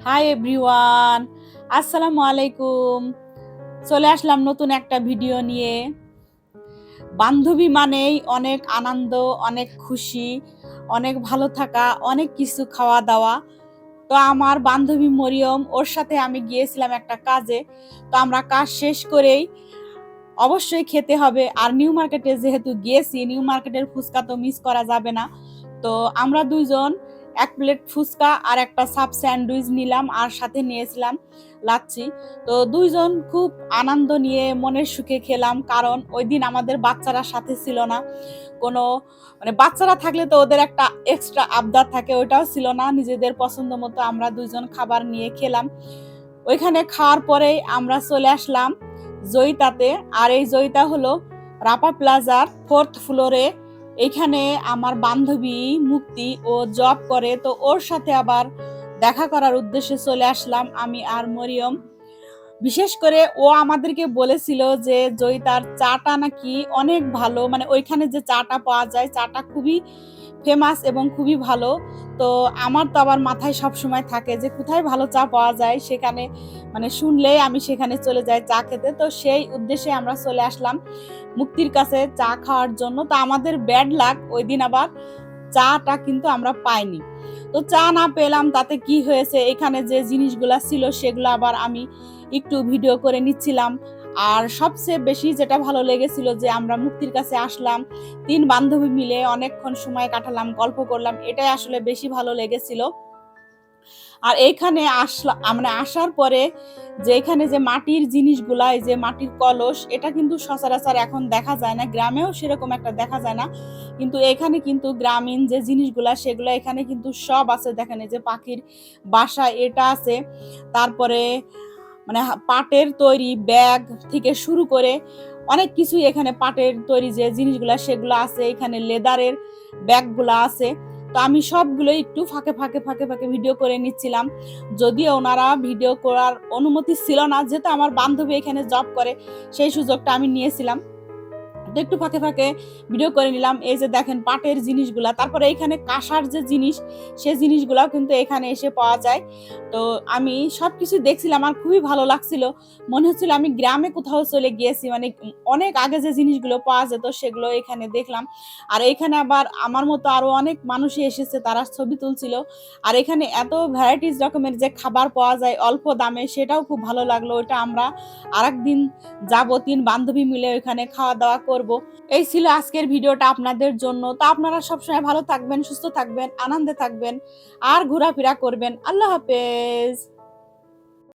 Hi everyone, আসসালামু আলাইকুম। চলে আসলাম নতুন একটা ভিডিও নিয়ে। বান্ধবী মানেই অনেক আনন্দ, অনেক খুশি, অনেক ভালো থাকা, অনেক কিছু খাওয়া দাওয়া। তো আমার বান্ধবী মরিয়ম, ওর সাথে আমি গিয়েছিলাম একটা কাজে। তো আমরা কাজ শেষ করেই অবশ্যই খেতে হবে, আর নিউ মার্কেটে যেহেতু গিয়েছি, নিউ মার্কেটের ফুচকা তো মিস করা যাবে না। তো আমরা দুইজন এক প্লেট ফুচকা আর একটা সাব স্যান্ডউইচ নিলাম, আর সাথে নিয়েছিলাম লাচ্ছি। তো দুইজন খুব আনন্দ নিয়ে মনের সুখে খেলাম, কারণ ওই দিন আমাদের বাচ্চারা সাথে ছিল না। কোনো মানে বাচ্চারা থাকলে তো ওদের একটা এক্সট্রা আবদার থাকে, ওইটাও ছিল না। নিজেদের পছন্দ মতো আমরা দুইজন খাবার নিয়ে খেলাম। ওইখানে খাওয়ার পরেই আমরা চলে আসলাম জয়িতাতে। আর এই জয়িতা হলো রাপা প্লাজার 4th ফ্লোরে। এইখানে আমার বান্ধবী মুক্তি, ও জব করে, তো ওর সাথে আবার দেখা করার উদ্দেশ্যে চলে আসলাম আমি আর মরিয়ম। বিশেষ করে ও আমাদেরকে বলেছিল যে জয়িতার চাটা নাকি অনেক ভালো, মানে ওইখানে যে চাটা পাওয়া যায় চাটা খুবই ফেমাস এবং খুবই ভালো। তো আমার তো আবার মাথায় সব সময় থাকে যে কোথায় ভালো চা পাওয়া যায়, সেখানে মানে শুনলেই আমি সেখানে চলে যাই চা খেতে। তো সেই উদ্দেশ্যে আমরা চলে আসলাম মুক্তির কাছে চা খাওয়ার জন্য। তো আমাদের ব্যাড লাক, ওই দিন আবার চাটা কিন্তু আমরা পাইনি। তো চা না পেলাম তাতে কি হয়েছে, এখানে যে জিনিসগুলা ছিল সেগুলো আবার আমি একটু ভিডিও করে নিচ্ছিলাম। আর সবচেয়ে বেশি যেটা ভালো লেগেছিল যে আমরা মুক্তির কাছে আসলাম, 3 বান্ধবী মিলে অনেকক্ষণ সময় কাটালাম, গল্প করলাম, এটাই আসলে বেশি ভালো লেগেছিল। আর এইখানে আসলাম মানে আসার পরে যে এখানে যে মাটির জিনিসগুলা, এই যে মাটির কলস, এটা কিন্তু সচরাচর এখন দেখা যায় না, গ্রামেও সেরকম একটা দেখা যায় না। কিন্তু এখানে কিন্তু গ্রামীণ যে জিনিসগুলা সেগুলো এখানে কিন্তু সব আছে। দেখেন এই যে পাখির বাসা এটা আছে, তারপরে মানে পাটের তৈরি ব্যাগ থেকে শুরু করে অনেক কিছুই এখানে পাটের তৈরি যে জিনিসগুলা সেগুলো আছে। এখানে লেদারের ব্যাগগুলা আছে। তো আমি সবগুলো একটু ফাঁকে ফাঁকে ভিডিও করে নিচ্ছিলাম, যদিও ওনারা ভিডিও করার অনুমতি ছিল না, যেহেতু আমার বান্ধবী এখানে জব করে সেই সুযোগটা আমি নিয়েছিলাম। তো একটু ফাঁকে ভিডিও করে নিলাম। এই যে দেখেন পাটের জিনিসগুলা, তারপরে এখানে কাঁসার যে জিনিস সেই জিনিসগুলাও কিন্তু এখানে এসে পাওয়া যায়। তো আমি সবকিছু দেখছিলাম, আর খুবই ভালো লাগছিল। মনে হচ্ছিল আমি গ্রামে কোথাও চলে গিয়েছি, মানে অনেক আগে যে জিনিসগুলো পাওয়া যেত সেগুলো এখানে দেখলাম। আর এখানে আবার আমার মতো আরো অনেক মানুষই এসেছে, তারা ছবি তুলছিল। আর এখানে এত ভ্যারাইটিস রকমের যে খাবার পাওয়া যায় অল্প দামে, সেটাও খুব ভালো লাগলো। ওইটা আমরা আরেকদিন যাবো, 3 বান্ধবী মিলে ওইখানে খাওয়া দাওয়া করব। এই ছিল আজকের ভিডিওটা আপনাদের জন্য। তো আপনারা সবসময় ভালো থাকবেন, সুস্থ থাকবেন, আনন্দে থাকবেন, আর ঘোরাফেরা করবেন। আল্লাহ হাফেজ।